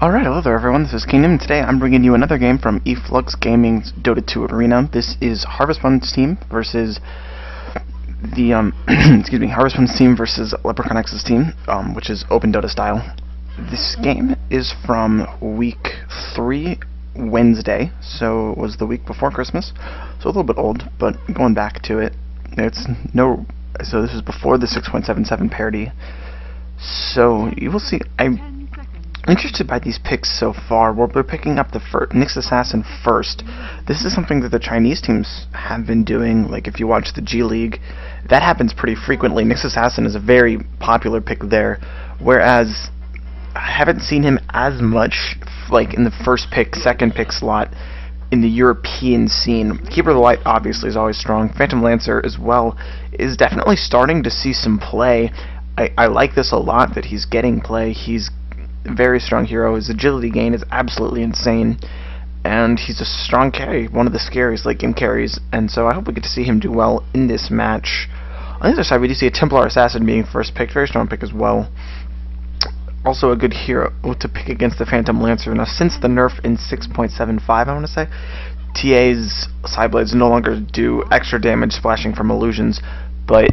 Alright, hello there everyone, this is Kingdom, and today I'm bringing you another game from Eflux Gaming's Dota 2 Arena. This is Harvestpwn's team versus the, Harvestpwn's team versus LeprechaunX's team, which is open Dota style. This game is from week 3, Wednesday, so it was the week before Christmas, so a little bit old, but going back to it, so this is before the 6.77 parity, so you will see. I'm interested by these picks so far. We're picking up the Nyx Assassin first. This is something that the Chinese teams have been doing. Like if you watch the G League, that happens pretty frequently. Nyx Assassin is a very popular pick there, whereas I haven't seen him as much like in the first pick, second pick slot in the European scene. Keeper of the Light obviously is always strong. Phantom Lancer as well is definitely starting to see some play. I like this a lot that he's getting play. He's a very strong hero. His agility gain is absolutely insane, and he's a strong carry, one of the scariest late game carries, and so I hope we get to see him do well in this match. On the other side, we do see a Templar Assassin being first picked, very strong pick as well. Also a good hero to pick against the Phantom Lancer. Now, since the nerf in 6.75, I want to say, TA's Sideblades no longer do extra damage splashing from illusions, but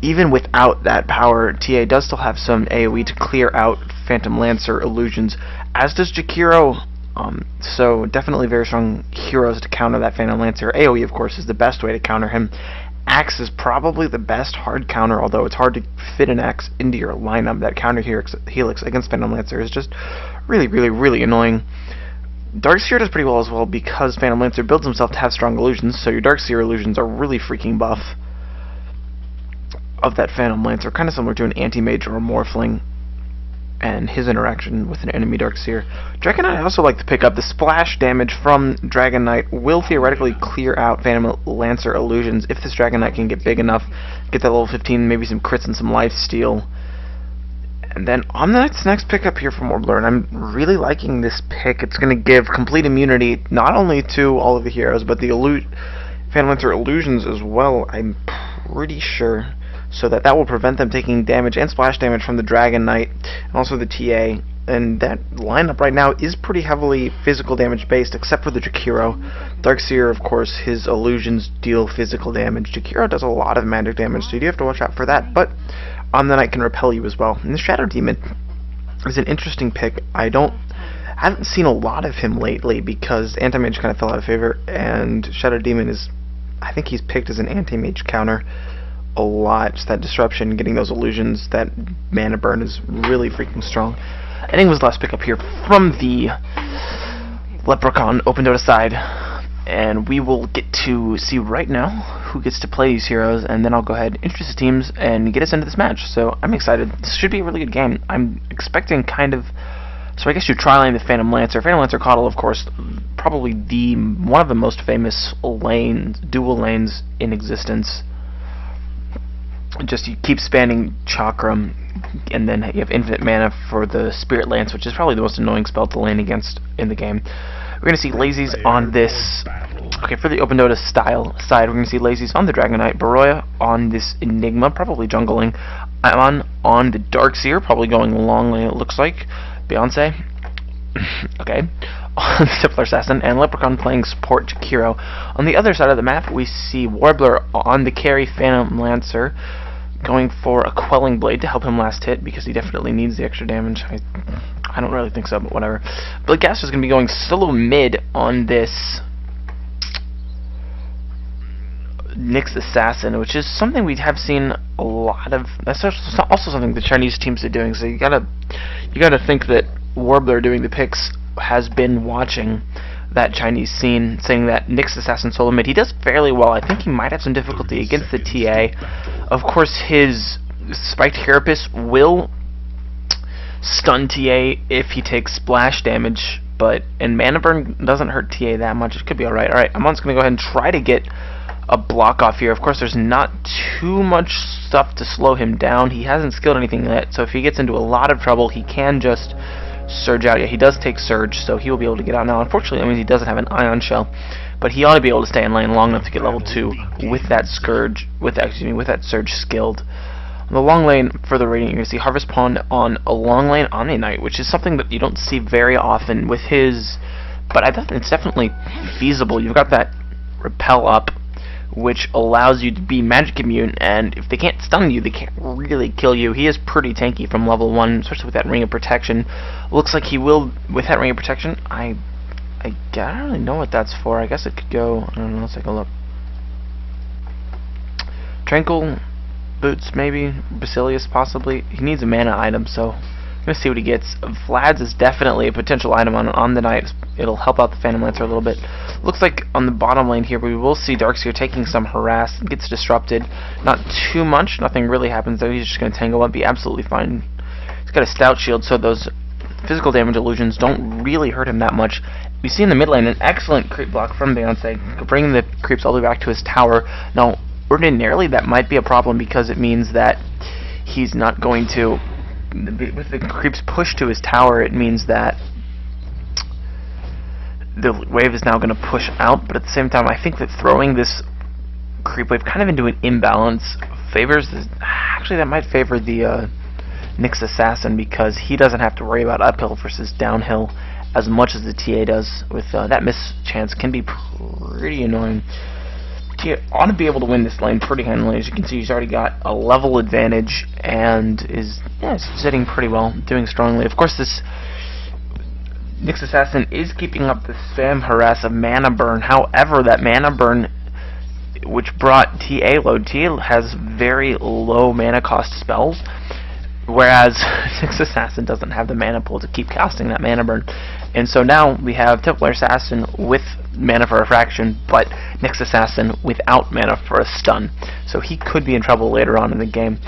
even without that power, TA does still have some AoE to clear out Phantom Lancer illusions, as does Jakiro. So definitely very strong heroes to counter that Phantom Lancer. AoE, of course, is the best way to counter him. Axe is probably the best hard counter, although it's hard to fit an Axe into your lineup. That counter helix against Phantom Lancer is just really annoying. Darkseer does pretty well as well because Phantom Lancer builds himself to have strong illusions, so your Darkseer illusions are really freaking buff of that Phantom Lancer, kind of similar to an Anti-Mage or a Morphling, and his interaction with an enemy Darkseer. Dragon Knight I also like to pick up. The splash damage from Dragon Knight will theoretically clear out Phantom Lancer illusions if this Dragon Knight can get big enough, get that level 15, maybe some crits and some lifesteal. And then on the next pickup here from Warbler, and I'm really liking this pick. It's going to give complete immunity not only to all of the heroes, but the Phantom Lancer illusions as well, I'm pretty sure, so that will prevent them taking damage and splash damage from the Dragon Knight and also the TA. And that lineup right now is pretty heavily physical damage based, except for the Jakiro. Darkseer, of course, his illusions deal physical damage. Jakiro does a lot of magic damage, so you do have to watch out for that, but the Knight can repel you as well. And the Shadow Demon is an interesting pick. I haven't seen a lot of him lately because Anti-Mage kind of fell out of favor, and Shadow Demon is, I think he's picked as an Anti-Mage counter a lot. Just that disruption, getting those illusions, that mana burn is really freaking strong. Enigma's last pickup here from the Leprechaun Open Dota side, and we will get to see right now who gets to play these heroes, and then I'll go ahead and introduce the teams and get us into this match. So I'm excited. This should be a really good game. I'm expecting so I guess you're trialing the Phantom Lancer. Phantom Lancer Coddle, of course, probably one of the most famous dual lanes in existence. Just you keep spanning Chakram, and then you have infinite mana for the Spirit Lance, which is probably the most annoying spell to lane against in the game. We're going to see Lazies on this. Okay, for the Open Dota style side, we're going to see Lazies on the Dragon Knight, Baroya on this Enigma, probably jungling, on the Darkseer, probably going long lane it looks like, Beyonce, okay, on the Templar Assassin, and Leprechaun playing support Jakiro. On the other side of the map, we see Warbler on the carry Phantom Lancer, going for a Quelling Blade to help him last hit, because he definitely needs the extra damage. I don't really think so, but whatever. Bloodcaster is going to be going solo mid on this Nyx Assassin, which is something we have seen a lot of. That's also something the Chinese teams are doing, so you gotta think that Warbler doing the picks has been watching that Chinese scene, saying that Nyx Assassin solo mid, he does fairly well. I think he might have some difficulty against the TA. Of course, his Spiked Carapace will stun TA if he takes splash damage, and mana burn doesn't hurt TA that much. It could be alright. Alright, Amon's going to go ahead and try to get a block off here. Of course, there's not too much stuff to slow him down. He hasn't skilled anything yet, so if he gets into a lot of trouble, he can just surge out. Yeah, he does take surge, so he will be able to get out now. Unfortunately, that means he doesn't have an ion shell, but he ought to be able to stay in lane long enough to get level 2 with that surge skilled. On the long lane, further rating, you're going to see Harvestpwn on a long lane Omni Knight, which is something that you don't see very often with his, but I thought it's definitely feasible. You've got that repel up, which allows you to be magic immune, and if they can't stun you, they can't really kill you. He is pretty tanky from level 1, especially with that ring of protection. Looks like he will, with that ring of protection, I don't really know what that's for. I guess it could go, I don't know, let's take a look. Tranquil Boots, maybe. Basilius, possibly. He needs a mana item, so I'm going to see what he gets. Vlad's is definitely a potential item on the night. It'll help out the Phantom Lancer a little bit. Looks like on the bottom lane here, we will see Darkseer taking some harass. Gets disrupted. Not too much. Nothing really happens, though. He's just going to tangle up, be absolutely fine. He's got a stout shield, so those physical damage illusions don't really hurt him that much. We see in the mid lane an excellent creep block from Beyonce, bringing the creeps all the way back to his tower. Now, ordinarily that might be a problem because it means that he's not going to, with the creeps pushed to his tower, it means that the wave is now going to push out, but at the same time I think that throwing this creep wave kind of into an imbalance favors this, actually that might favor the Nyx Assassin, because he doesn't have to worry about uphill versus downhill as much as the TA does. With that miss chance can be pretty annoying. He ought to be able to win this lane pretty handily. As you can see, he's already got a level advantage and is sitting pretty well, doing strongly. Of course, this Nyx Assassin is keeping up the spam harass of mana burn. However, that mana burn, which brought TA load, TA has very low mana cost spells, whereas Nyx Assassin doesn't have the mana pool to keep casting that mana burn. And so now we have Templar Assassin with mana for a fraction, but Nyx Assassin without mana for a stun. So he could be in trouble later on in the game.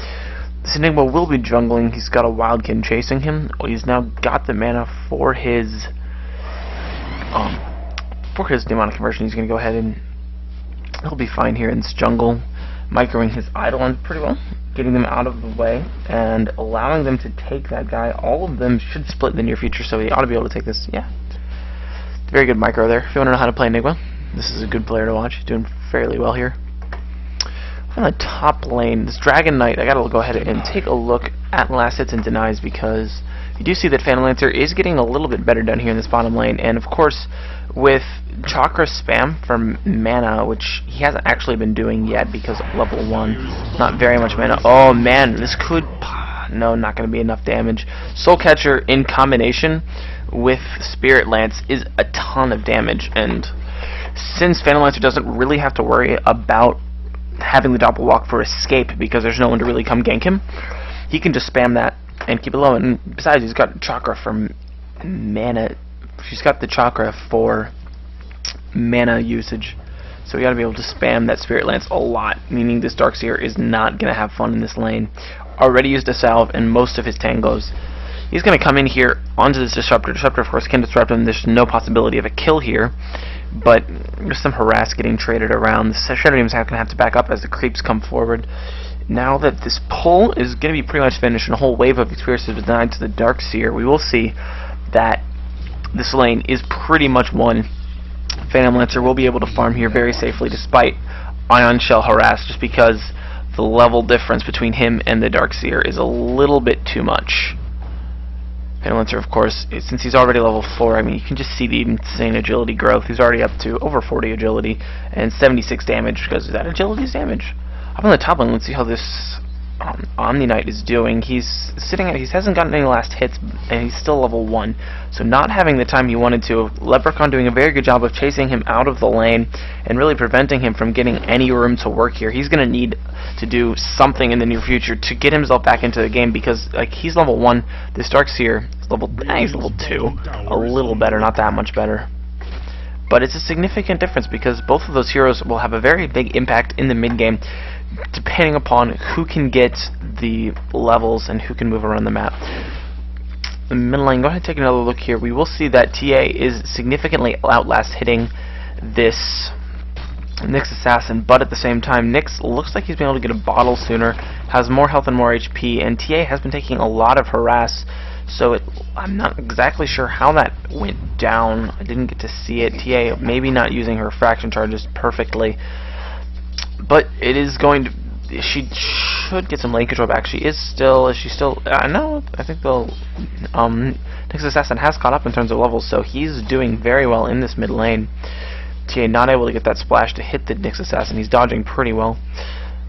This Enigma will be jungling. He's got a Wildkin chasing him. Well, he's now got the mana for his demonic conversion. He's going to go ahead and he'll be fine here in this jungle, microing his Eidolons pretty well, getting them out of the way and allowing them to take that guy. All of them should split in the near future, so he ought to be able to take this. Yeah, very good micro there. If you want to know how to play Enigma, this is a good player to watch. He's doing fairly well here. On the top lane, this Dragon Knight, I gotta go ahead and take a look at last hits and denies, because you do see that Phantom Lancer is getting a little bit better down here in this bottom lane, and of course with Chakra spam from mana, which he hasn't actually been doing yet because of level 1, not very much mana. Oh man, this could, no, not going to be enough damage. Soul Catcher in combination with Spirit Lance is a ton of damage, and since Phantom Lancer doesn't really have to worry about having the Doppel Walk for escape because there's no one to really come gank him, he can just spam that and keep it low. And besides, he's got Chakra from mana. She's got the Chakra for mana usage, so we gotta be able to spam that Spirit Lance a lot, meaning this Darkseer is not gonna have fun in this lane. Already used a salve and most of his tangos. He's gonna come in here onto this Disruptor. Disruptor, of course, can disrupt him. There's no possibility of a kill here, but there's some harass getting traded around. The Shadow Demon's gonna have to back up as the creeps come forward. Now that this pull is gonna be pretty much finished and a whole wave of experiences denied to the Darkseer, we will see that this lane is pretty much won. Phantom Lancer will be able to farm here very safely despite Ion Shell harass, just because the level difference between him and the Darkseer is a little bit too much. Phantom Lancer, of course, since he's already level 4, I mean, you can just see the insane agility growth. He's already up to over 40 agility and 76 damage, because that agility is damage. Up on the top lane, let's see how this Omni Knight is doing. He's sitting at, he hasn't gotten any last hits, and he's still level 1, so not having the time he wanted to. Leprechaun doing a very good job of chasing him out of the lane and really preventing him from getting any room to work here. He's going to need to do something in the near future to get himself back into the game, because like, he's level 1, this Darkseer is he's level 2, a little better, not that much better. But it's a significant difference, because both of those heroes will have a very big impact in the mid game, depending upon who can get the levels and who can move around the map. The middle lane, go ahead and take another look here. We will see that TA is significantly outlast hitting this Nyx Assassin, but at the same time, Nyx looks like he's been able to get a bottle sooner, has more health and more HP, and TA has been taking a lot of harass, so I'm not exactly sure how that went down. I didn't get to see it. TA maybe not using her fraction charges perfectly, but it is going to she should get some lane control back. Is she still? No, I think they'll. Nyx Assassin has caught up in terms of levels, so he's doing very well in this mid lane. TA not able to get that splash to hit the Nyx Assassin. He's dodging pretty well.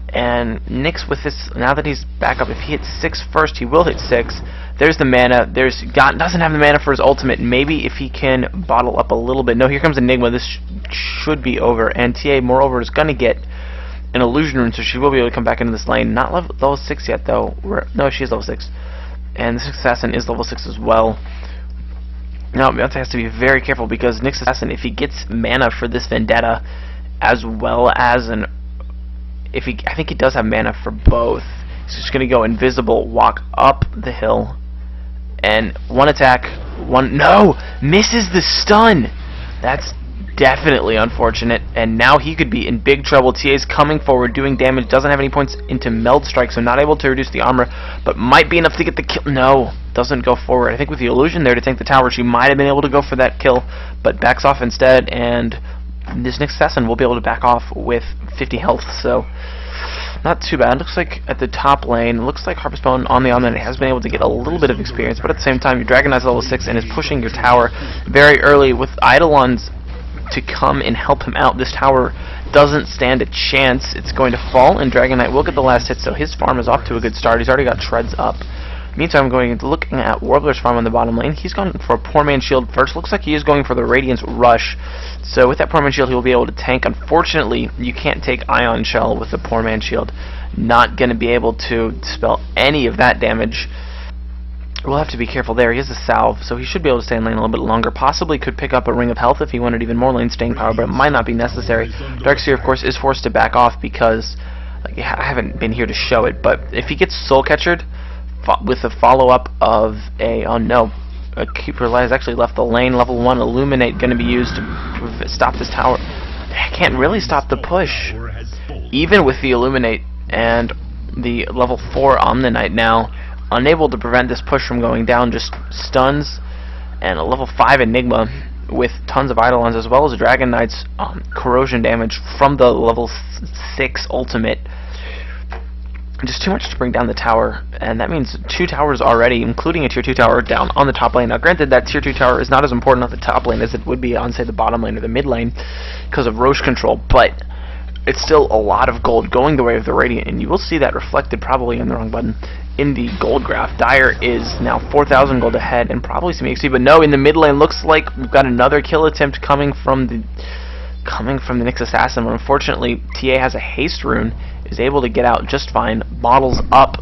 And Nyx with this, now that he's back up, if he hits 6 first, he will hit 6. There's the mana. Doesn't have the mana for his ultimate. Maybe if he can bottle up a little bit. No, here comes Enigma. This should be over. And TA, moreover, is going to get an illusion rune, so she will be able to come back into this lane. Not level 6 yet, though. No, she is level 6. And the Nyx Assassin is level 6 as well. Now, Beyonce has to be very careful, because Nyx Assassin, if he gets mana for this Vendetta, as well as I think he does have mana for both. He's just going to go invisible, walk up the hill, and one attack, no! Misses the stun! That's definitely unfortunate, and now he could be in big trouble. TA's coming forward, doing damage, doesn't have any points into Meld Strike, so not able to reduce the armor, but might be enough to get the kill. No, doesn't go forward. I think with the illusion there to tank the tower, she might have been able to go for that kill, but backs off instead, and this Nyx Assassin will be able to back off with 50 health, so not too bad. Looks like at the top lane, looks like Harvestpwn on the Omni has been able to get a little bit of experience, but at the same time, your Dragon Knight's level 6 and is pushing your tower very early with Eidolons to come and help him out. This tower doesn't stand a chance. It's going to fall, and Dragon Knight will get the last hit, so his farm is off to a good start. He's already got shreds up. Meantime, I'm going to looking at Warbler's farm on the bottom lane. He's gone for a Poor Man's Shield first. Looks like he is going for the Radiance Rush. So with that Poor Man's Shield, he will be able to tank. Unfortunately, you can't take Ion Shell with the Poor Man's Shield. Not going to be able to dispel any of that damage. We'll have to be careful there. He has a salve, so he should be able to stay in lane a little bit longer. Possibly could pick up a Ring of Health if he wanted even more lane staying power, but it might not be necessary. Darkseer, of course, is forced to back off because I haven't been here to show it, but if he gets Soul Catchered with a follow-up of a Keeper has actually left the lane. Level 1 Illuminate going to be used to stop this tower. I can't really stop the push, even with the Illuminate and the level 4 Omni-Knight now. Unable to prevent this push from going down, just stuns, and a level 5 Enigma with tons of Eidolons, as well as Dragon Knight's corrosion damage from the level 6 ultimate. Just too much to bring down the tower, and that means 2 towers already, including a tier 2 tower down on the top lane. Now granted, that tier 2 tower is not as important on the top lane as it would be on, say, the bottom lane or the mid lane because of Roche control, but it's still a lot of gold going the way of the Radiant, and you will see that reflected, probably in the wrong button, in the gold graph. Dire is now 4,000 gold ahead, and probably some XP, but no, in the mid lane, looks like we've got another kill attempt coming from the Nyx Assassin, but unfortunately, TA has a haste rune, is able to get out just fine, bottles up,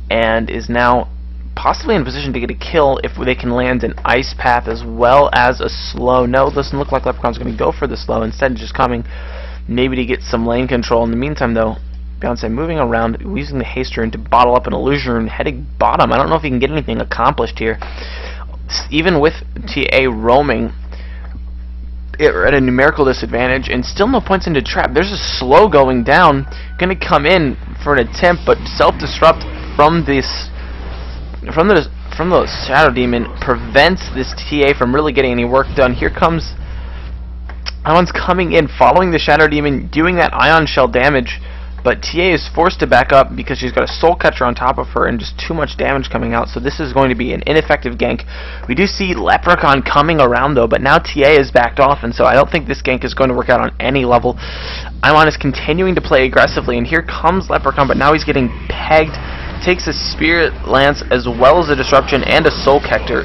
and is now possibly in a position to get a kill if they can land an Ice Path as well as a slow. No, it doesn't look like Leprechaun's going to go for the slow, instead just coming maybe to get some lane control. In the meantime, though, Beyonce moving around, using the haste rune to bottle up an illusion rune, heading bottom. I don't know if he can get anything accomplished here. Even with TA roaming, we're at a numerical disadvantage, and still no points into trap. There's a slow going down, going to come in for an attempt, but self-destruct from the Shadow Demon prevents this TA from really getting any work done. Here comes Ion's coming in, following the Shadow Demon, doing that Ion Shell damage, but TA is forced to back up because she's got a Soul Catcher on top of her and just too much damage coming out, so this is going to be an ineffective gank. We do see Leprechaun coming around, though, but now TA is backed off, and so I don't think this gank is going to work out on any level. Ion is continuing to play aggressively, and here comes Leprechaun, but now he's getting pegged. Takes a Spirit Lance as well as a Disruption and a Soul Catcher.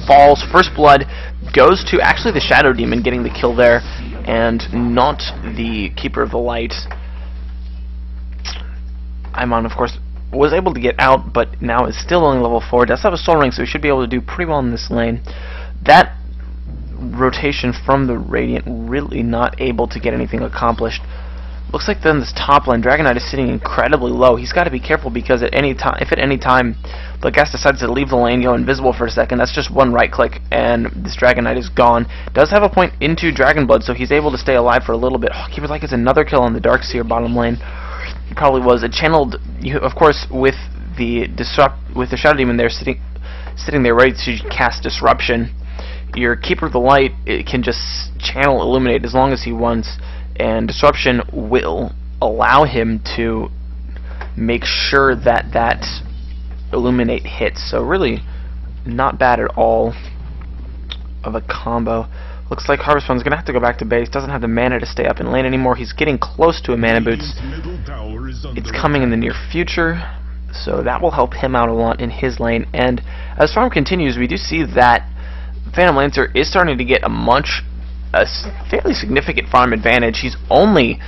Falls. First Blood goes to actually the Shadow Demon, getting the kill there, and not the Keeper of the Light. Imon, of course, was able to get out, but now is still only level 4. Does have a Soul Ring, so he should be able to do pretty well in this lane. That rotation from the Radiant really not able to get anything accomplished. Looks like then this top lane, Dragon Knight is sitting incredibly low. He's got to be careful because if at any time the guest decides to leave the lane, go invisible for a second, that's just one right click and this Dragon Knight is gone. Does have a point into Dragon Blood, so he's able to stay alive for a little bit. Keeper Like is another kill on the Darkseer bottom lane. He probably was. It channeled, of course, with the Shadow Demon there sitting there ready to cast Disruption. Your Keeper of the Light, it can just channel Illuminate as long as he wants, and Disruption will allow him to make sure that that Illuminate hits. So really not bad at all of a combo. Looks like Harvestpwn's gonna have to go back to base. Doesn't have the mana to stay up in lane anymore. He's getting close to a mana boots. It's coming in the near future, so that will help him out a lot in his lane. And as farm continues, we do see that Phantom Lancer is starting to get a fairly significant farm advantage. He's only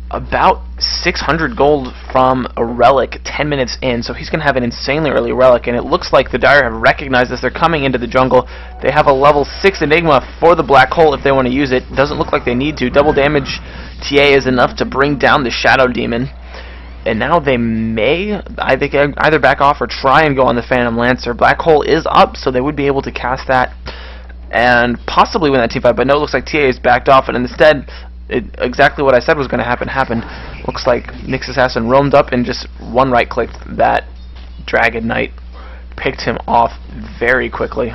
about 600 gold from a relic 10 minutes in, so he's going to have an insanely early relic, and it looks like the Dire have recognized this. They're coming into the jungle. They have a level 6 Enigma for the Black Hole if they want to use it. Doesn't look like they need to. Double damage TA is enough to bring down the Shadow Demon, and now they may either back off or try and go on the Phantom Lancer. Black Hole is up, so they would be able to cast that and possibly win that team fight, but no, it looks like TA is backed off, and instead exactly what I said was going to happen happened. Looks like Nyx Assassin roamed up and just one right clicked that Dragon Knight, picked him off very quickly.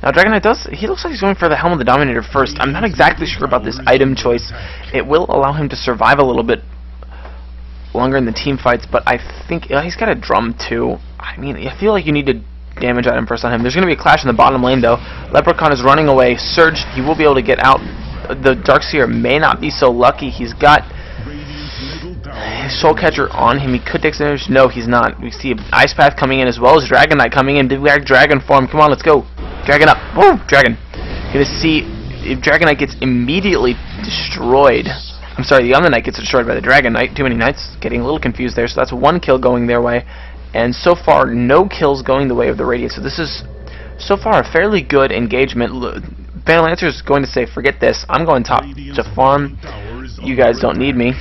Now Dragon Knight he looks like he's going for the Helm of the Dominator first. I'm not exactly sure about this item choice. It will allow him to survive a little bit longer in the team fights, but I think he's got a drum too. I mean, I feel like you need to damage item first on him. There's going to be a clash in the bottom lane though. Leprechaun is running away. Surge, he will be able to get out. The Darkseer may not be so lucky. He's got his Soul Catcher on him. He could take some damage. No, he's not. We see Ice Path coming in as well as Dragon Knight coming in. Big Dragon form. Come on, let's go. Dragon up. Woo! Dragon. Gonna see if Dragon Knight gets immediately destroyed. I'm sorry, the other Knight gets destroyed by the Dragon Knight. Too many Knights. Getting a little confused there. So that's one kill going their way. And so far, no kills going the way of the Radiant. So this is, so far, a fairly good engagement. Phantom Lancer is going to say, forget this, I'm going top to farm, you guys don't need me,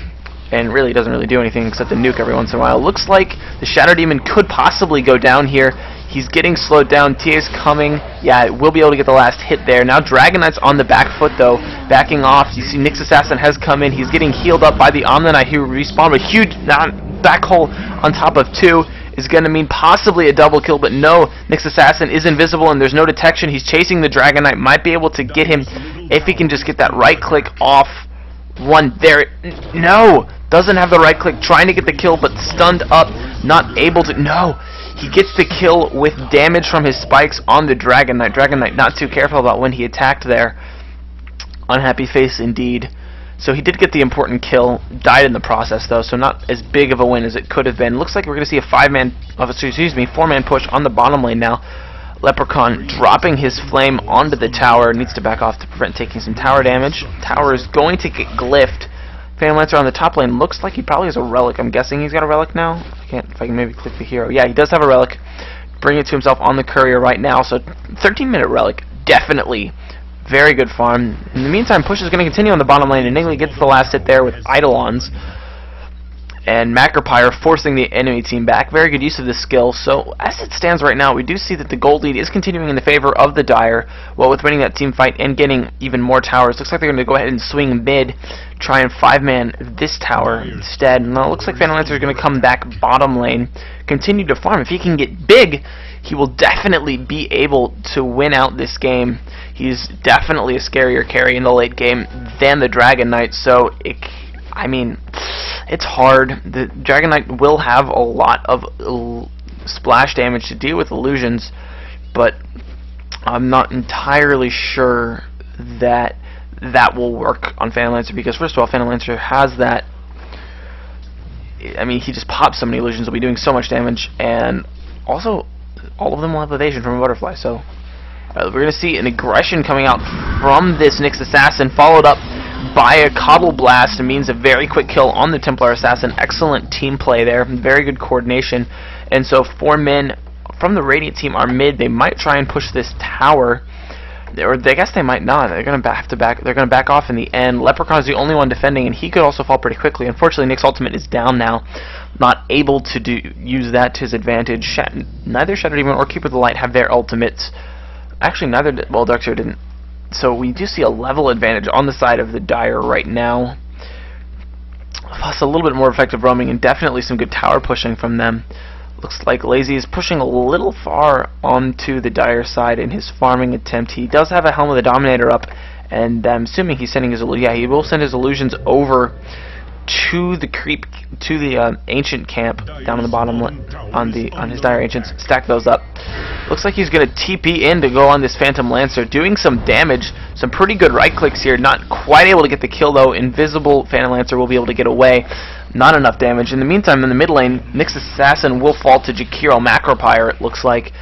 and really doesn't really do anything except to nuke every once in a while. Looks like the Shadow Demon could possibly go down here. He's getting slowed down, TA's coming, yeah, we'll be able to get the last hit there. Now Dragon Knight's on the back foot though, backing off. You see Nyx Assassin has come in, he's getting healed up by the Omni Knight who respawned, a huge back hole on top of 2. Is going to mean possibly a double kill, but no, Nyx Assassin is invisible and there's no detection. He's chasing the Dragon Knight, might be able to get him if he can just get that right click off one there. No, doesn't have the right click, trying to get the kill, but stunned up, not able to. No, he gets the kill with damage from his spikes on the Dragon Knight. Dragon Knight not too careful about when he attacked there. Unhappy face indeed. So he did get the important kill, died in the process though, so not as big of a win as it could have been. Looks like we're going to see a 4-man push on the bottom lane now. Leprechaun dropping his flame onto the tower, needs to back off to prevent taking some tower damage. Tower is going to get glyphed. Phantom Lancer on the top lane, looks like he probably has a relic. I'm guessing he's got a relic now. If I can maybe click the hero. Yeah, he does have a relic. Bring it to himself on the courier right now, so 13-minute relic, definitely. Very good farm. In the meantime, push is going to continue on the bottom lane. Enigma gets the last hit there with Eidolons. And Macropyre forcing the enemy team back. Very good use of the skill. So, as it stands right now, we do see that the gold lead is continuing in the favor of the Dire. Well, with winning that team fight and getting even more towers. Looks like they're going to go ahead and swing mid. Try and 5-man this tower instead. Now, it looks like Phantom Lancer is going to come back bottom lane. Continue to farm. If he can get big, he will definitely be able to win out this game. He's definitely a scarier carry in the late game than the Dragon Knight, so I mean, it's hard. The Dragon Knight will have a lot of splash damage to deal with illusions, but I'm not entirely sure that that will work on Phantom Lancer, because first of all, Phantom Lancer has that, I mean, he just pops so many illusions, will be doing so much damage, and also all of them will have evasion from a butterfly, so we're going to see an aggression coming out from this Nyx Assassin, followed up by a Coddle Blast. It means a very quick kill on the Templar Assassin. Excellent team play there, very good coordination. And so 4 men from the Radiant team are mid. They might try and push this tower, or I guess they might not. They're going to have to back. They're going to back off in the end. Leprechaun is the only one defending, and he could also fall pretty quickly. Unfortunately, Nyx's ultimate is down now, not able to use that to his advantage. Neither Shadow Demon or Keeper of the Light have their ultimates. Actually, neither did, well, Darkseer didn't. So we do see a level advantage on the side of the Dire right now. Plus a little bit more effective roaming and definitely some good tower pushing from them. Looks like Lazy is pushing a little far onto the Dire side in his farming attempt. He does have a Helm of the Dominator up, and I'm assuming he's sending his, yeah, he will send his illusions over to the ancient camp down on the bottom on his dire ancients. Stack those up. Looks like he's gonna TP in to go on this Phantom Lancer, doing some damage. Some pretty good right clicks here. Not quite able to get the kill though. Invisible Phantom Lancer will be able to get away. Not enough damage. In the meantime, in the mid lane, Nyx Assassin will fall to Jakiro Macropyre, it looks like,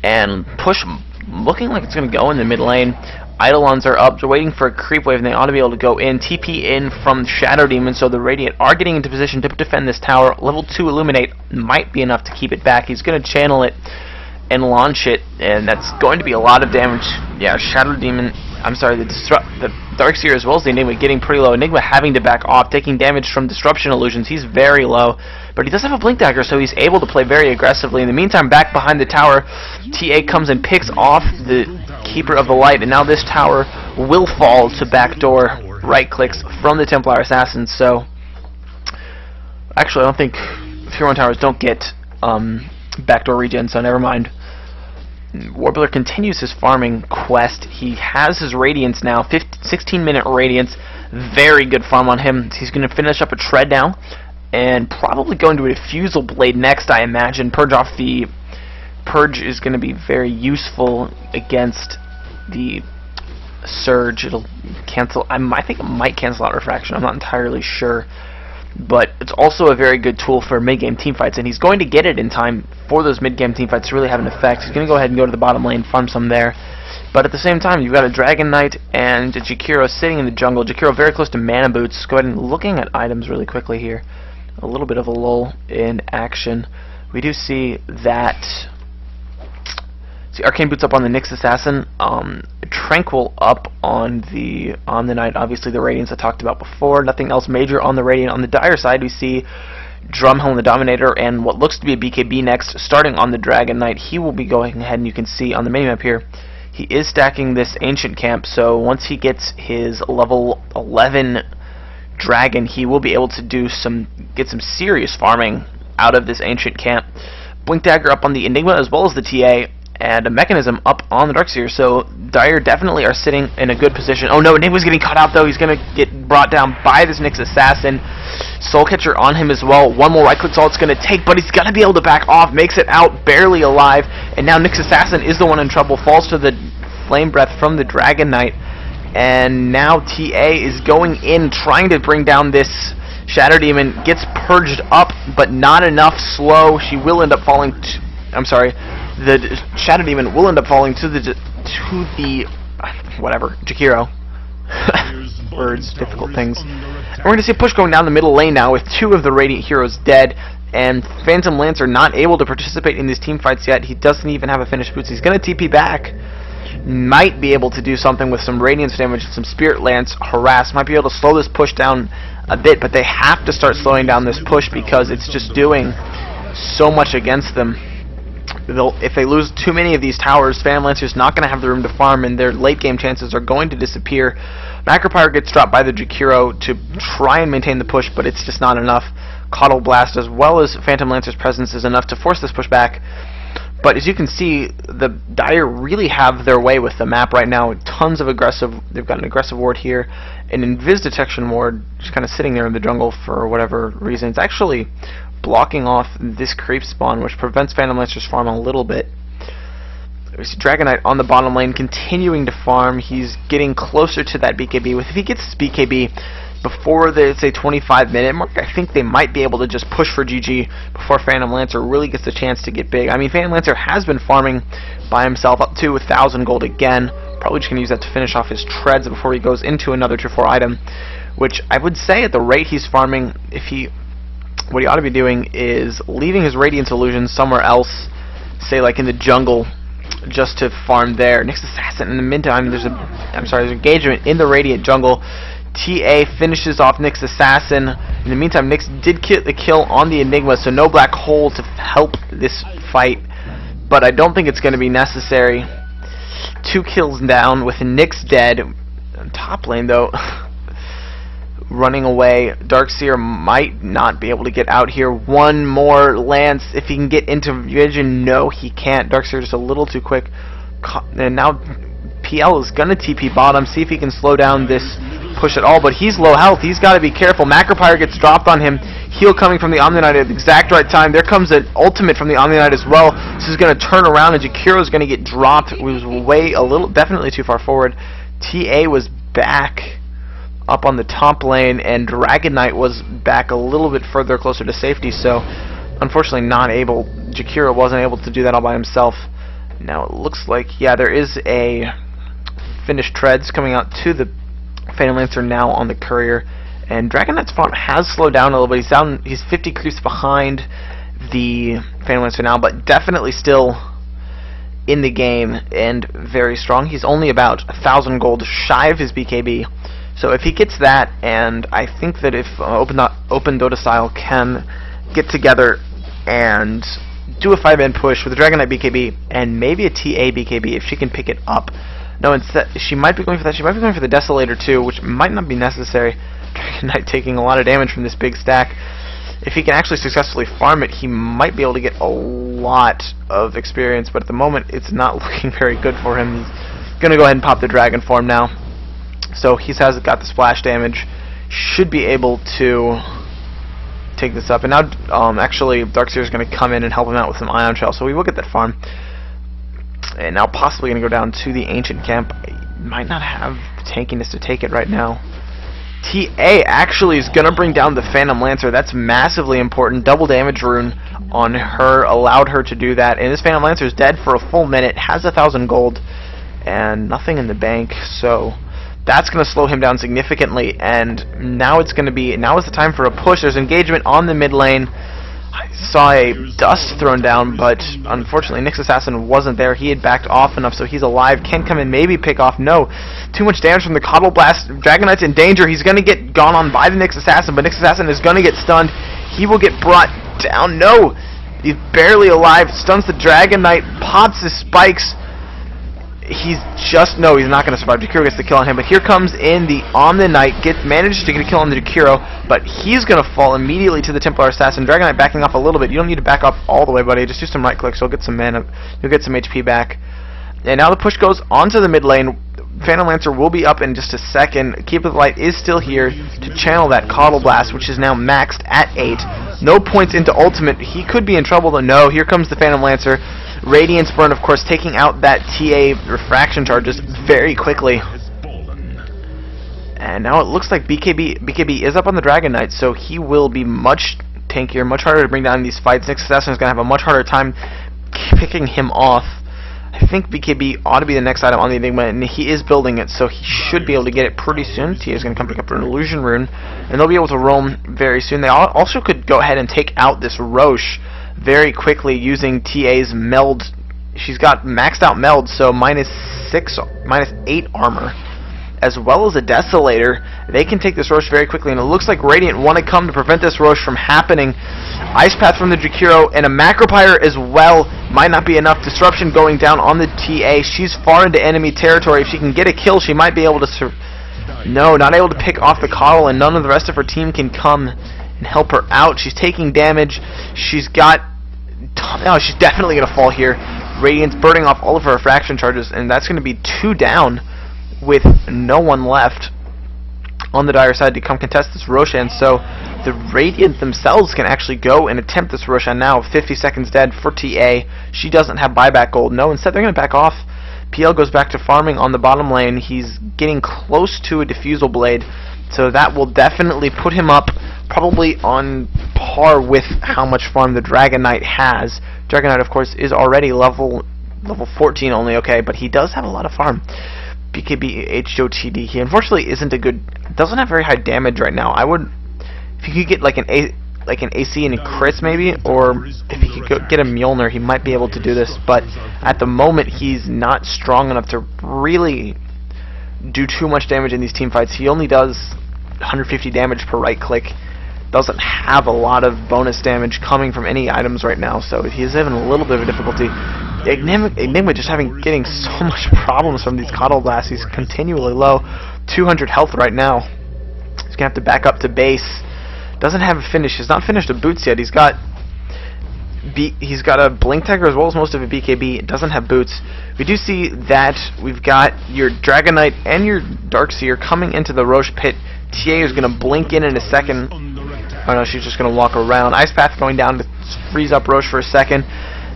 and push looking like it's going to go in the mid lane. Eidolons are up, they're waiting for a creep wave, and they ought to be able to go in. TP in from Shadow Demon, so the Radiant are getting into position to defend this tower. Level 2 Illuminate might be enough to keep it back. He's going to channel it and launch it, and that's going to be a lot of damage. Yeah, Shadow Demon, I'm sorry, the Darkseer as well as the Enigma getting pretty low. Enigma having to back off, taking damage from Disruption Illusions. He's very low, but he does have a Blink Dagger, so he's able to play very aggressively. In the meantime, back behind the tower, TA comes and picks off the Keeper of the Light, and now this tower will fall to backdoor right clicks from the Templar Assassins. So, actually, I don't think Tier 1 towers don't get backdoor regen, so never mind. Warbler continues his farming quest. He has his Radiance now, 16-minute Radiance. Very good farm on him. He's going to finish up a Tread now, and probably go into a Diffusal Blade next, I imagine. Purge is going to be very useful against the Surge. It'll cancel. I think it might cancel out Refraction. I'm not entirely sure. But it's also a very good tool for mid-game teamfights, and he's going to get it in time for those mid-game teamfights to really have an effect. He's going to go ahead and go to the bottom lane, farm some there. But at the same time, you've got a Dragon Knight and a Jakiro sitting in the jungle. Jakiro very close to Mana Boots. Go ahead and looking at items really quickly here. A little bit of a lull in action. We do see that... See Arcane Boots up on the Nyx Assassin. Tranquil up on the Knight. Obviously the Radiance I talked about before. Nothing else major on the Radiant. On the Dire side we see Drumhelm the Dominator and what looks to be a BKB next, starting on the Dragon Knight. He will be going ahead, and you can see on the minimap here, he is stacking this Ancient Camp, so once he gets his level 11 Dragon, he will be able to get some serious farming out of this Ancient Camp. Blink Dagger up on the Enigma as well as the TA, and a Mechanism up on the Darkseer, so Dire definitely are sitting in a good position. Oh no, Enigma's getting caught out though. He's going to get brought down by this Nyx Assassin. Soulcatcher on him as well. One more right click's all it's going to take, but he's going to be able to back off. Makes it out barely alive, and now Nyx Assassin is the one in trouble. Falls to the Flame Breath from the Dragon Knight, and now TA is going in trying to bring down this Shadow Demon. Gets purged up, but not enough. Slow. She will end up falling to... I'm sorry. The Shadow Demon will end up falling to the whatever, Jakiro. Words, difficult things. And we're going to see a push going down the middle lane now with 2 of the Radiant heroes dead, and Phantom Lancer not able to participate in these team fights yet. He doesn't even have a finished boots. He's going to TP back. Might be able to do something with some Radiance damage, some Spirit Lance harass. Might be able to slow this push down a bit, but they have to start slowing down this push because it's just doing so much against them. If they lose too many of these towers, Phantom Lancer's not going to have the room to farm, and their late game chances are going to disappear. Macropyre gets dropped by the Jakiro to try and maintain the push, but it's just not enough. Caudal Blast as well as Phantom Lancer's presence is enough to force this push back. But as you can see, the Dire really have their way with the map right now. Tons of they've got an aggressive ward here, an Invis Detection ward just kind of sitting there in the jungle for whatever reason. It's actually blocking off this creep spawn, which prevents Phantom Lancer's farm a little bit. We see Dragon Knight on the bottom lane continuing to farm. He's getting closer to that BKB. If he gets his BKB before the, say, 25-minute mark, I think they might be able to just push for GG before Phantom Lancer really gets the chance to get big. I mean, Phantom Lancer has been farming by himself up to 1,000 gold again. Probably just going to use that to finish off his treads before he goes into another tier 4 item, which I would say at the rate he's farming, what he ought to be doing is leaving his Radiance Illusion somewhere else, say like in the jungle, just to farm there. Nyx Assassin, in the meantime, there's engagement in the Radiant jungle. TA finishes off Nyx Assassin. In the meantime, Nyx did get the kill on the Enigma, so no black hole to help this fight, but I don't think it's going to be necessary. 2 kills down with Nyx dead. Top lane though, running away. Darkseer might not be able to get out here. One more lance if he can get into vision. No, he can't. Darkseer just a little too quick. And now PL is going to TP bottom, see if he can slow down this push at all, but he's low health. He's got to be careful. Macropyre gets dropped on him. Heal coming from the Omni Knight at the exact right time. There comes an ultimate from the Omni Knight as well. This is going to turn around, and Jakiro is going to get dropped. It was definitely too far forward. TA was back up on the top lane, and Dragon Knight was back a little bit further closer to safety, so unfortunately Jakiro wasn't able to do that all by himself. Now it looks like, yeah, there is a finished treads coming out to the Phantom Lancer now on the courier, and Dragon Knight's farm has slowed down a little bit. He's 50 creeps behind the Phantom Lancer now, but definitely still in the game and very strong. He's only about 1,000 gold shy of his BKB. So if he gets that, and I think that if Open Dota Style can get together and do a 5-man push with a Dragon Knight BKB and maybe a TA BKB if she can pick it up. No, instead she might be going for that. She might be going for the Desolator too, which might not be necessary. Dragon Knight taking a lot of damage from this big stack. If he can actually successfully farm it, he might be able to get a lot of experience, but at the moment it's not looking very good for him. He's going to go ahead and pop the Dragon form now. So he has got the splash damage, should be able to take this up. And now actually Darkseer is going to come in and help him out with some Ion Shell, so we will get that farm. And now possibly going to go down to the Ancient Camp. Might not have tankiness to take it right now. TA actually is going to bring down the Phantom Lancer. That's massively important. Double damage rune on her allowed her to do that. And this Phantom Lancer is dead for a full minute, has 1,000 gold, and nothing in the bank. So that's going to slow him down significantly. And now it's going to be, now is the time for a push. There's engagement on the mid lane. I saw a dust thrown down, but unfortunately Nyx Assassin wasn't there. He had backed off enough, so he's alive. Can come in, maybe pick off. No. Too much damage from the Coddle Blast. Dragon Knight's in danger. He's going to get gone on by the Nyx Assassin, but Nyx Assassin is going to get stunned. He will get brought down. No! He's barely alive. Stuns the Dragon Knight. Pops his spikes. He's not going to survive. Jakiro gets the kill on him, but here comes in the Omni Knight, manages to get a kill on the Jakiro, but he's going to fall immediately to the Templar Assassin. Dragon Knight backing off a little bit. You don't need to back off all the way, buddy. Just do some right clicks. You'll get some mana. You'll get some HP back. And now the push goes onto the mid lane. Phantom Lancer will be up in just a second. Keep of the Light is still here to channel that Coddle Blast, which is now maxed at 8. No points into ultimate. He could be in trouble, though. No, here comes the Phantom Lancer. Radiance Burn, of course, taking out that TA refraction charges very quickly. And now it looks like BKB is up on the Dragon Knight, so he will be much tankier, much harder to bring down in these fights. Nyx Assassin is going to have a much harder time picking him off. I think BKB ought to be the next item on the Enigma, and he is building it, so he should be able to get it pretty soon. TA is going to come pick up an Illusion Rune, and they'll be able to roam very soon. They also could go ahead and take out this Roche very quickly using TA's meld. She's got maxed out meld, so -8 armor, as well as a Desolator. They can take this Roche very quickly, and it looks like Radiant want to come to prevent this Roche from happening. Ice Path from the Jakiro and a Macropyre as well might not be enough. Disruption going down on the TA. She's far into enemy territory. If she can get a kill, she might be able to No, not able to pick off the Coddle, and none of the rest of her team can come and help her out. She's taking damage. She's definitely going to fall here. Radiant's burning off all of her refraction charges, and that's going to be 2 down with no one left on the dire side to come contest this Roshan. So the Radiant themselves can actually go and attempt this Roshan now. 50 seconds dead for TA. She doesn't have buyback gold. No, instead they're going to back off. PL goes back to farming on the bottom lane. He's getting close to a Diffusal Blade, so that will definitely put him up probably on par with how much farm the Dragon Knight has. Dragon Knight, of course, is already level 14 only, okay, but he does have a lot of farm. BKB HOTD. He unfortunately doesn't have very high damage right now. If you could get like an AC and a Chris maybe, or if he could get a Mjolnir, he might be able to do this, but at the moment he's not strong enough to really do too much damage in these team fights. He only does 150 damage per right click. Doesn't have a lot of bonus damage coming from any items right now, so he's having a little bit of a difficulty. Enigma just getting so much problems from these Coddle Blasts. He's continually low. 200 health right now. He's gonna have to back up to base. Doesn't have a finish. He's not finished the boots yet. He's got he's got a Blink Dagger as well as most of a BKB. It doesn't have boots. We do see that we've got your Dragon Knight and your Darkseer coming into the Roche pit. TA is going to blink in a second. Oh no, she's just going to walk around. Ice Path going down to freeze up Roche for a second.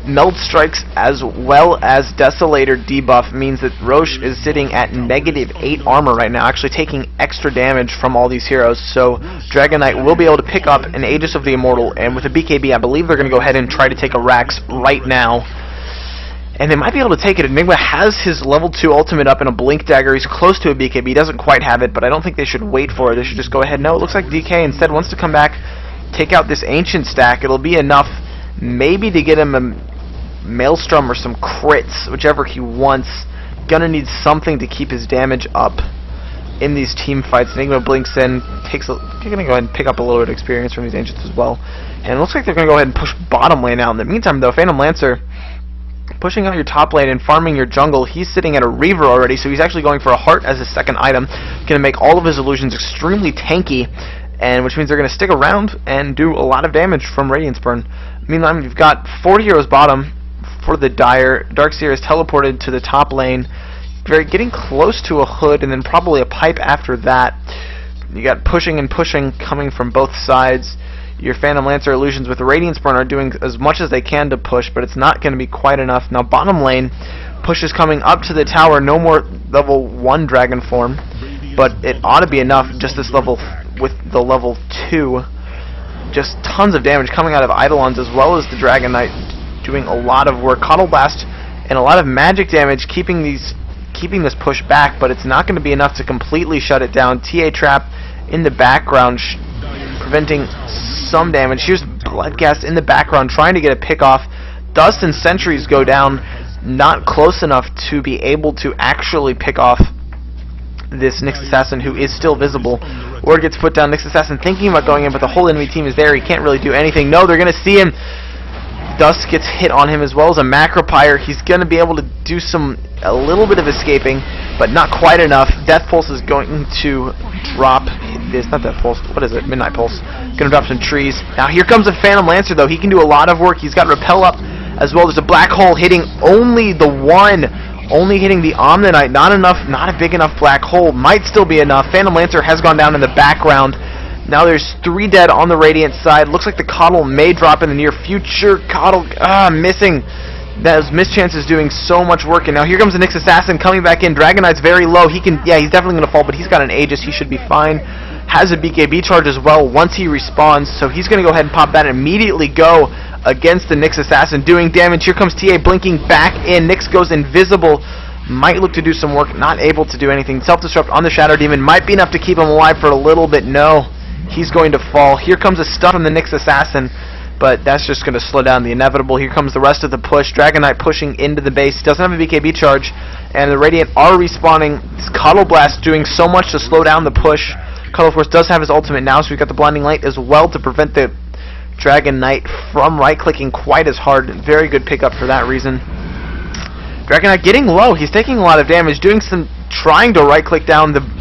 Meld Strikes as well as Desolator debuff means that Roche is sitting at -8 armor right now, actually taking extra damage from all these heroes. So Dragon Knight will be able to pick up an Aegis of the Immortal, and with a BKB I believe they're going to go ahead and try to take a Rax right now. And they might be able to take it. Enigma has his level 2 ultimate up in a Blink Dagger. He's close to a BKB. He doesn't quite have it, but I don't think they should wait for it. They should just go ahead. No, it looks like DK instead wants to come back, take out this Ancient stack. It'll be enough maybe to get him a Maelstrom or some crits, whichever he wants. Gonna need something to keep his damage up in these team fights. Enigma blinks in, you're gonna go ahead and pick up a little bit of experience from these Ancients as well. And it looks like they're gonna go ahead and push bottom lane out. In the meantime though, Phantom Lancer pushing out your top lane and farming your jungle. He's sitting at a Reaver already, so he's actually going for a Heart as his second item. Gonna make all of his illusions extremely tanky, and which means they're gonna stick around and do a lot of damage from Radiance Burn. Meanwhile, you've got 4 heroes bottom for the Dire. Darkseer is teleported to the top lane, getting close to a Hood and then probably a Pipe after that. You got pushing and pushing coming from both sides. Your Phantom Lancer illusions with the Radiance Burn are doing as much as they can to push, but it's not going to be quite enough. Now bottom lane, push is coming up to the tower. No more level 1 Dragon form, but it ought to be enough just this level with the level 2. Just tons of damage coming out of Eidolons as well as the Dragon Knight doing a lot of work. Coddle Blast and a lot of magic damage keeping this push back, but it's not going to be enough to completely shut it down. TA Trap in the background preventing some damage. Here's Bloodcast in the background trying to get a pick off. Dust and Sentries go down, not close enough to be able to actually pick off this Nyx Assassin, who is still visible. Ward gets put down. Nyx Assassin thinking about going in, but the whole enemy team is there. He can't really do anything. No, they're going to see him. Dust gets hit on him as well as a Macropyre. He's going to be able to do a little bit of escaping, but not quite enough. Death Pulse is going to drop this, not Death Pulse, what is it? Midnight Pulse. Going to drop some trees. Now here comes a Phantom Lancer though. He can do a lot of work. He's got Repel up as well. There's a Black Hole hitting only the one. Only hitting the Omnanite. Not enough, not a big enough Black Hole. Might still be enough. Phantom Lancer has gone down in the background. Now there's 3 dead on the Radiant side. Looks like the Coddle may drop in the near future. Coddle, missing. Those mischances doing so much work. And now here comes the Nyx Assassin coming back in. Dragon Knight's very low. He's definitely going to fall, but he's got an Aegis. He should be fine. Has a BKB charge as well once he respawns. So he's going to go ahead and pop that and immediately go against the Nyx Assassin, doing damage. Here comes TA blinking back in. Nyx goes invisible. Might look to do some work. Not able to do anything. Self-destruct on the Shadow Demon. Might be enough to keep him alive for a little bit. No. He's going to fall. Here comes a stun from the Nyx Assassin, but that's just going to slow down the inevitable. Here comes the rest of the push. Dragon Knight pushing into the base. He doesn't have a BKB charge, and the Radiant are respawning. This Coddle Blast doing so much to slow down the push. Cuddle Force does have his ultimate now, so we've got the Blinding Light as well to prevent the Dragon Knight from right-clicking quite as hard. Very good pickup for that reason. Dragon Knight getting low. He's taking a lot of damage, trying to right-click down the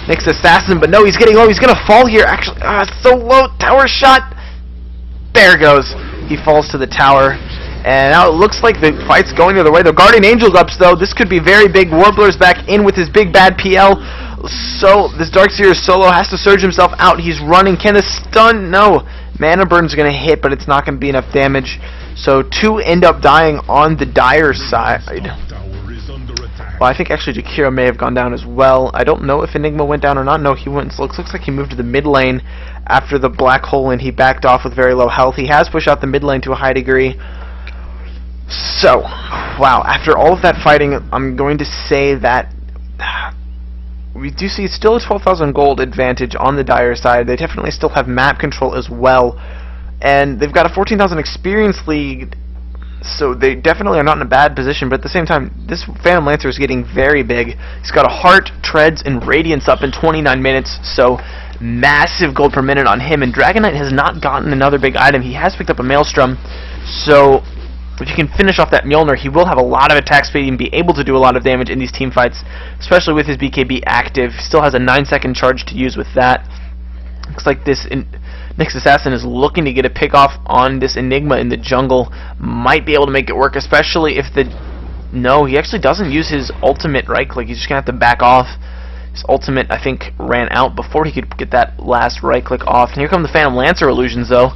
Nyx Assassin, but no, he's getting low. He's going to fall here. Actually, so low. Tower shot. There goes. He falls to the tower. And now it looks like the fight's going the other way. The Guardian Angel's up, though. This could be very big. Warbler's back in with his big bad PL. So this Darkseer solo has to surge himself out. He's running. Can the stun? No. Mana Burn's going to hit, but it's not going to be enough damage. So 2 end up dying on the Dire side. Well, I think actually Jakiro may have gone down as well. I don't know if Enigma went down or not. No, he went. Looks like he moved to the mid lane after the Black Hole, and he backed off with very low health. He has pushed out the mid lane to a high degree. So, wow, after all of that fighting, I'm going to say that we do see still a 12,000 gold advantage on the Dire side. They definitely still have map control as well, and they've got a 14,000 experience lead. So they definitely are not in a bad position, but at the same time, this Phantom Lancer is getting very big. He's got a Heart, Treads, and Radiance up in 29 minutes, so massive gold per minute on him. And Dragon Knight has not gotten another big item. He has picked up a Maelstrom, so if he can finish off that Mjolnir, he will have a lot of attack speed and be able to do a lot of damage in these team fights, especially with his BKB active. He still has a 9-second charge to use with that. Looks like this Nyx Assassin is looking to get a pick off on this Enigma in the jungle. Might be able to make it work, especially if the... No, he actually doesn't use his ultimate right click. He's just going to have to back off. His ultimate, I think, ran out before he could get that last right click off. And here come the Phantom Lancer illusions, though.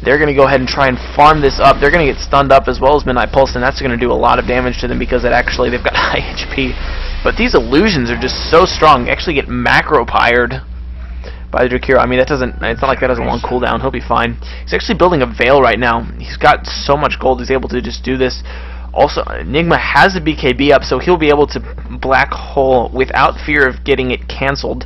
They're going to go ahead and try and farm this up. They're going to get stunned up as well as Midnight Pulse, and that's going to do a lot of damage to them because they've got high HP. But these illusions are just so strong. They actually get macro-pyred by the Jakiro. I mean, it's not like that has a long cooldown. He'll be fine. He's actually building a Veil right now. He's got so much gold, he's able to just do this. Also, Enigma has a BKB up, so he'll be able to Black Hole without fear of getting it cancelled.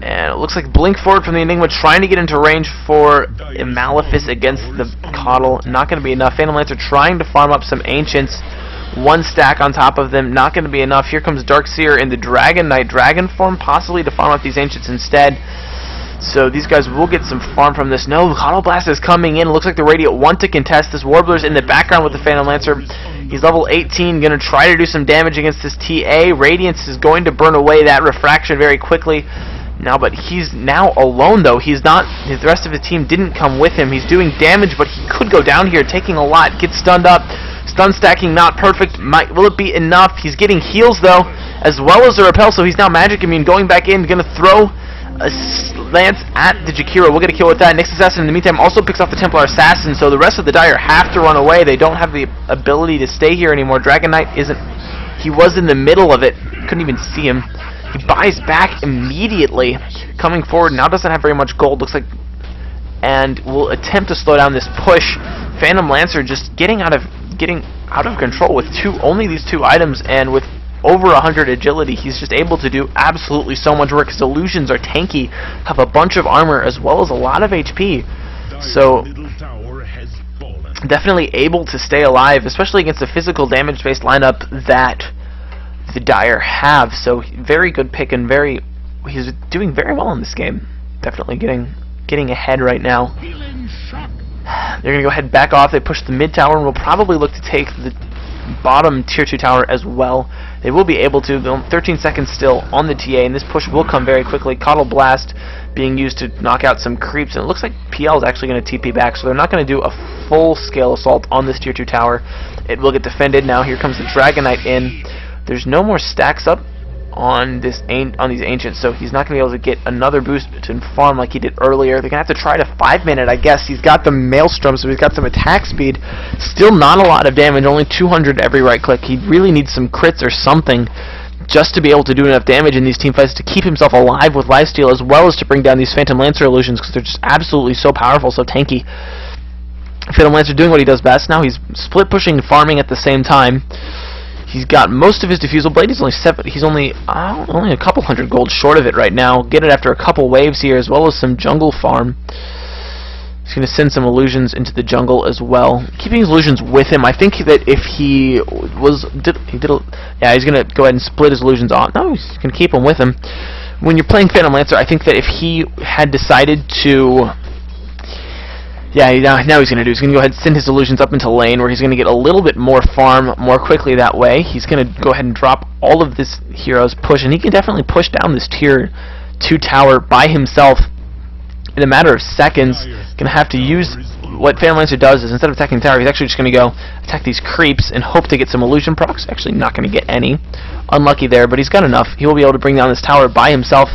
And it looks like Blink Forward from the Enigma trying to get into range for a Malefice against the Coddle. Not going to be enough. Phantom Lancer trying to farm up some Ancients. One stack on top of them. Not going to be enough. Here comes Darkseer in the Dragon Knight Dragon form, possibly to farm up these Ancients instead. So these guys will get some farm from this. No, Coddle Blast is coming in. It looks like the Radiant want to contest. This Warbler's in the background with the Phantom Lancer. He's level 18, going to try to do some damage against this TA. Radiance is going to burn away that refraction very quickly. Now, but he's now alone, though. He's not. The rest of his team didn't come with him. He's doing damage, but he could go down here, taking a lot. Gets stunned up. Stun stacking not perfect. Will it be enough? He's getting heals, though, as well as a repel, so he's now magic immune. Going back in, going to throw a lance at the Jakiro. We'll get a kill with that. Nyx Assassin, in the meantime, also picks off the Templar Assassin, so the rest of the Dire have to run away. They don't have the ability to stay here anymore. Dragon Knight isn't. He was in the middle of it. Couldn't even see him. He buys back immediately, coming forward. Now doesn't have very much gold, looks like, and will attempt to slow down this push. Phantom Lancer just getting out of control with only these two items, and with over 100 agility, he's just able to do absolutely so much work. His illusions are tanky, have a bunch of armor as well as a lot of HP. So definitely able to stay alive, especially against a physical damage-based lineup that the Dire have. So very good pick, and he's doing very well in this game. Definitely getting ahead right now. They're gonna go ahead and back off. They push the mid tower and will probably look to take the bottom tier 2 tower as well. They will be able to. 13 seconds still on the TA, and this push will come very quickly. Coddle Blast being used to knock out some creeps, and it looks like PL is actually going to TP back, so they're not going to do a full-scale assault on this tier 2 tower. It will get defended. Now here comes the Dragon Knight in. There's no more stacks up on these Ancients, so he's not going to be able to get another boost to farm like he did earlier. They're going to have to try to 5-minute, I guess. He's got the Maelstrom, so he's got some attack speed. Still not a lot of damage, only 200 every right click. He really needs some crits or something just to be able to do enough damage in these team fights to keep himself alive with lifesteal, as well as to bring down these Phantom Lancer illusions, because they're just absolutely so powerful, so tanky. Phantom Lancer doing what he does best. Now he's split pushing and farming at the same time. He's got most of his Diffusal Blade. He's only a couple hundred gold short of it right now. Get it after a couple waves here, as well as some jungle farm. He's going to send some illusions into the jungle as well, keeping his illusions with him. I think that if he's going to go ahead and split his illusions off. No, he's going to keep them with him. When you're playing Phantom Lancer, I think that if he had decided to, now he's going to go ahead and send his illusions up into lane, where he's going to get a little bit more farm more quickly that way. He's going to go ahead and drop all of this hero's push, and he can definitely push down this tier 2 tower by himself in a matter of seconds. Going to have to use what Phantom Lancer does is, instead of attacking the tower, he's actually just going to go attack these creeps and hope to get some illusion procs. Actually not going to get any. Unlucky there, but he's got enough. He will be able to bring down this tower by himself,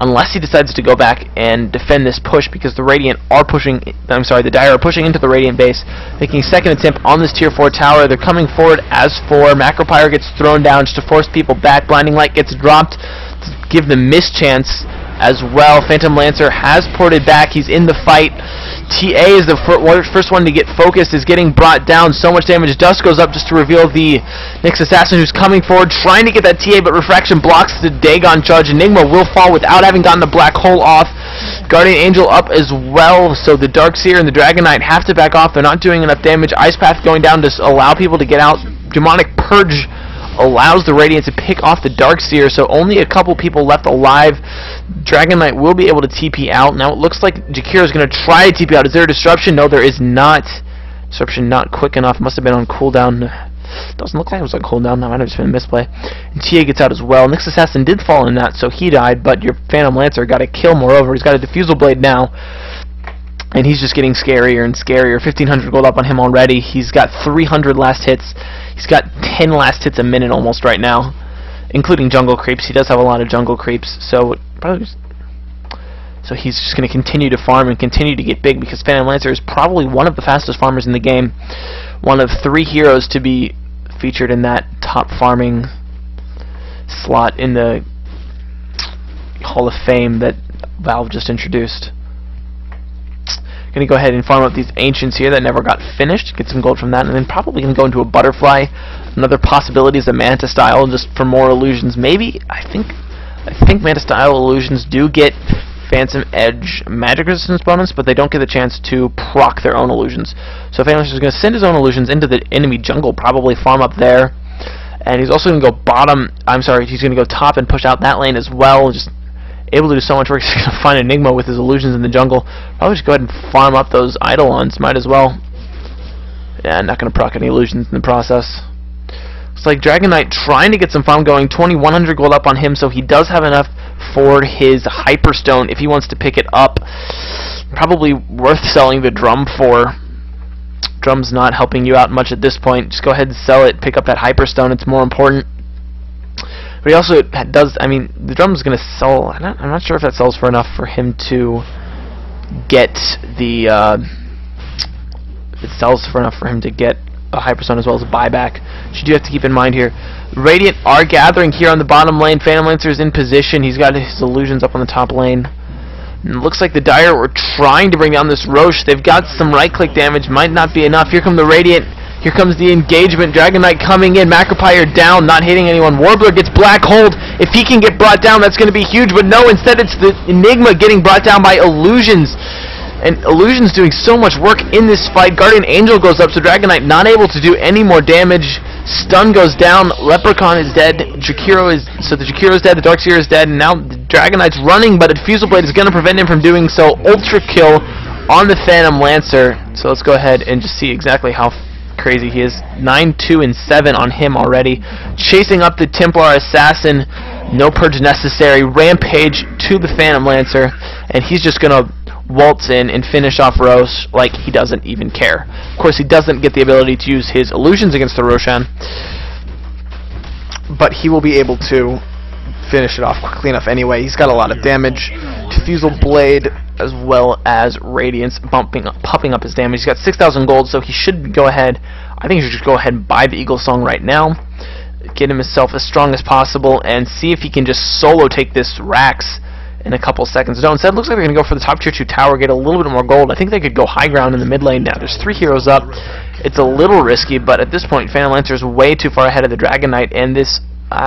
unless he decides to go back and defend this push, because the the Dire are pushing into the Radiant base, making a second attempt on this tier 4 tower. They're coming forward as 4. Macropyre gets thrown down just to force people back. Blinding Light gets dropped to give them miss chance as well. Phantom Lancer has ported back. He's in the fight. TA is the first one to get focused, is getting brought down. So much damage. Dust goes up just to reveal the Nyx Assassin, who's coming forward, trying to get that TA, but Refraction blocks the Dagon Charge. Enigma will fall without having gotten the Black Hole off. Guardian Angel up as well, so the Darkseer and the Dragon Knight have to back off. They're not doing enough damage. Ice Path going down to allow people to get out. Demonic Purge allows the Radiant to pick off the Darkseer, so only a couple people left alive. Dragon Knight will be able to TP out. Now it looks like Jakiro is going to try to TP out. Is there a disruption? No, there is not. Disruption not quick enough. Must have been on cooldown. Doesn't look like it was on cooldown. That might have just been a misplay. And TA gets out as well. Nyx Assassin did fall in that, so he died, but your Phantom Lancer got a kill moreover. He's got a Diffusal Blade now, and he's just getting scarier and scarier. 1,500 gold up on him already. He's got 300 last hits. He's got 10 last hits a minute almost right now, including jungle creeps. He does have a lot of jungle creeps, so he's just going to continue to farm and continue to get big, because Phantom Lancer is probably one of the fastest farmers in the game. One of 3 heroes to be featured in that top farming slot in the Hall of Fame that Valve just introduced. Going to go ahead and farm up these Ancients here that never got finished, get some gold from that, and then probably going to go into a Butterfly. Another possibility is a Manta style, just for more illusions. Maybe, I think Manta style illusions do get Phantom Edge magic resistance bonus, but they don't get the chance to proc their own illusions. So Phantom is going to send his own illusions into the enemy jungle, probably farm up there, and he's also going to go he's going to go top and push out that lane as well, just able to do so much work. He's going to find Enigma with his illusions in the jungle. Probably just go ahead and farm up those Eidolons, might as well. Yeah, not going to proc any illusions in the process. Looks like Dragon Knight trying to get some farm going, 2,100 gold up on him, so he does have enough for his Hyperstone if he wants to pick it up. Probably worth selling the drum for. Drum's not helping you out much at this point. Just go ahead and sell it, pick up that Hyperstone, it's more important. But he also does, I mean, the drum's going to sell, I'm not sure if that sells for enough for him to get the, it sells for enough for him to get a Hyperstone as well as a buyback, which you do have to keep in mind here. Radiant are gathering here on the bottom lane. Phantom Lancer is in position. He's got his illusions up on the top lane. And it looks like the Dire were trying to bring down this Roche. They've got some right-click damage. Might not be enough. Here come the Radiant. Here comes the engagement. Dragon Knight coming in. Macropyre down, not hitting anyone. Warbler gets Black Hold. If he can get brought down, that's going to be huge. But no, instead it's the Enigma getting brought down by Illusions. And Illusion's doing so much work in this fight. Guardian Angel goes up, so Dragon Knight not able to do any more damage. Stun goes down. Leprechaun is dead. The Jakiro is dead. The Darkseer is dead. And now the Dragon Knight's running, but a Diffusal Blade is going to prevent him from doing so. Ultra kill on the Phantom Lancer. So let's go ahead and just see exactly how crazy he is. 9, 2, and 7 on him already. Chasing up the Templar Assassin. No purge necessary. Rampage to the Phantom Lancer. And he's just going to waltz in and finish off Roche like he doesn't even care. Of course, he doesn't get the ability to use his illusions against the Roshan, but he will be able to finish it off quickly enough anyway. He's got a lot of damage. Diffusal Blade as well as Radiance pumping up his damage. He's got 6,000 gold, so he should go ahead. I think he should just go ahead and buy the Eagle Song right now, get himself as strong as possible, and see if he can just solo take this Rax in a couple seconds. No, instead it looks like they're going to go for the top tier 2 tower, get a little bit more gold. I think they could go high ground in the mid lane now. There's 3 heroes up. It's a little risky, but at this point Phantom Lancer is way too far ahead of the Dragon Knight, and this,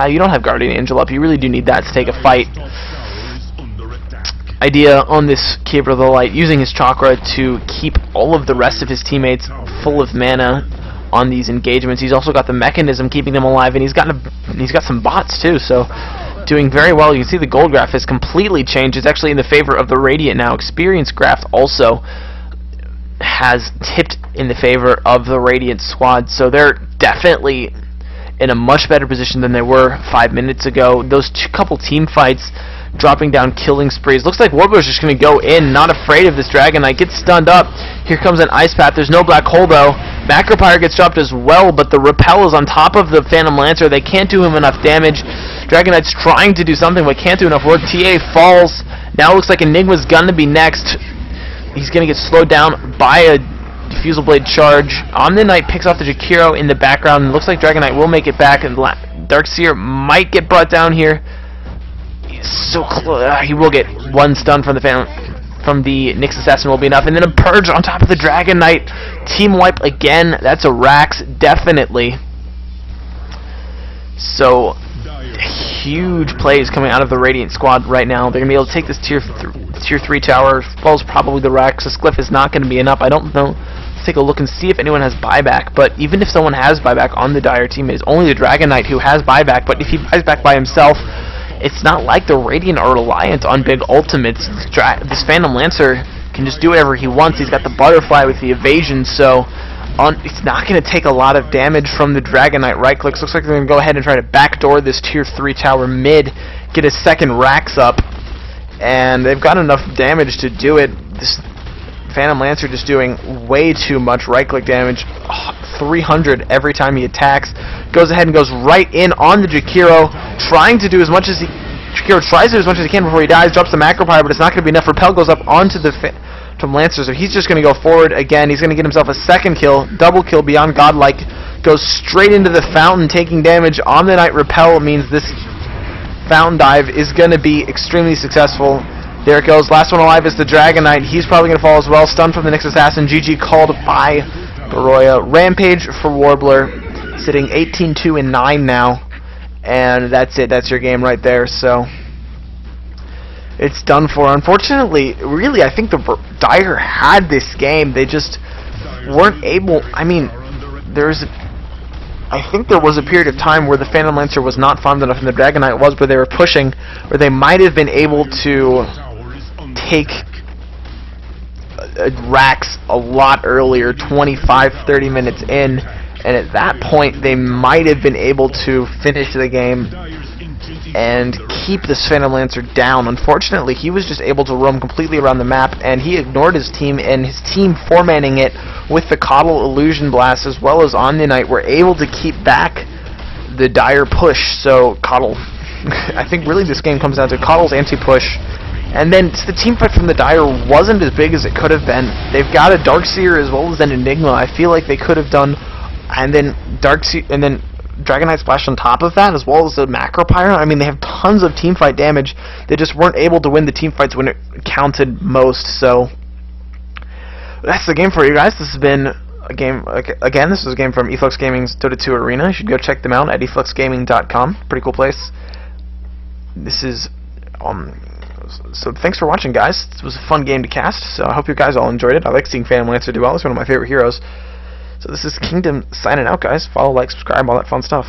you don't have Guardian Angel up. You really do need that to take a fight. Idea on this Keeper of the Light, using his chakra to keep all of the rest of his teammates full of mana on these engagements. He's also got the mechanism keeping them alive, and he's got some bots too, so doing very well. You can see the gold graph has completely changed. It's actually in the favor of the Radiant now. Experience graph also has tipped in the favor of the Radiant squad, so they're definitely in a much better position than they were 5 minutes ago. Those couple team fights, dropping down killing sprees. Looks like Warbler's just going to go in, not afraid of this Dragon Knight. Gets stunned up. Here comes an Ice Path. There's no Black Hole though. Macropyre gets dropped as well, but the Repel is on top of the Phantom Lancer. They can't do him enough damage. Dragon Knight's trying to do something, but can't do enough work. TA falls. Now it looks like Enigma's going to be next. He's going to get slowed down by a Diffusal Blade charge. Omni-Knight picks off the Jakiro in the background. Looks like Dragon Knight will make it back, and Darkseer might get brought down here. He's so close. He will get one stun from the Phantom. From the Nyx Assassin will be enough, and then a Purge on top of the Dragon Knight. Team wipe again. That's a Rax, definitely. So huge plays coming out of the Radiant squad right now. They're gonna be able to take this tier 3 tower. Falls probably the Rax. This Glyph is not gonna be enough. I don't know. Let's take a look and see if anyone has buyback. But even if someone has buyback on the Dire team, it's only the Dragon Knight who has buyback. But if he buys back by himself, it's not like the Radiant are reliant on big ultimates. This Phantom Lancer can just do whatever he wants. He's got the Butterfly with the evasion, so It's not going to take a lot of damage from the Dragon Knight right clicks. Looks like they're going to go ahead and try to backdoor this tier 3 tower mid, get his second racks up, and they've got enough damage to do it. This Phantom Lancer just doing way too much right click damage. 300 every time he attacks. Goes ahead and goes right in on the Jakiro, trying to do as much as he... Jakiro tries to do as much as he can before he dies, drops the Macro Pyre, but it's not going to be enough. Repel goes up onto the Phantom Lancer, so he's just going to go forward again. He's going to get himself a second kill, double kill beyond godlike, goes straight into the fountain, taking damage on the Knight. Repel means this fountain dive is going to be extremely successful. There it goes. Last one alive is the Dragon Knight. He's probably going to fall as well. Stunned from the Nyx Assassin. GG called by Baroya. Rampage for Warbler. Sitting 18-2 and 9 now. And that's it. That's your game right there. So it's done for. Unfortunately, really, I think the Dire had this game. They just weren't able. I mean, I think there was a period of time where the Phantom Lancer was not farmed enough and the Dragon Knight was, where they were pushing, where they might have been able to take racks a lot earlier, 25-30 minutes in, and at that point they might have been able to finish the game and keep this Phantom Lancer down. Unfortunately, he was just able to roam completely around the map, and he ignored his team, and his team four-manning it with the Coddle Illusion Blast as well as Omni Knight were able to keep back the Dire push. So Coddle, I think really this game comes down to Coddle's anti-push. And then the team fight from the Dire wasn't as big as it could have been. They've got a Darkseer as well as an Enigma. I feel like they could have done, and then Dragon Knight Splash on top of that, as well as the Macro Pyre. I mean, they have tons of team fight damage. They just weren't able to win the team fights when it counted most. So that's the game for you guys. This has been a game, again, this was a game from eFlux Gaming's Dota 2 Arena. You should go check them out at efluxgaming.com. Pretty cool place. This is so thanks for watching, guys. It was a fun game to cast, so I hope you guys all enjoyed it. I like seeing Phantom Lancer do well. It's one of my favorite heroes. So this is Kingdom signing out, guys. Follow, like, subscribe, all that fun stuff.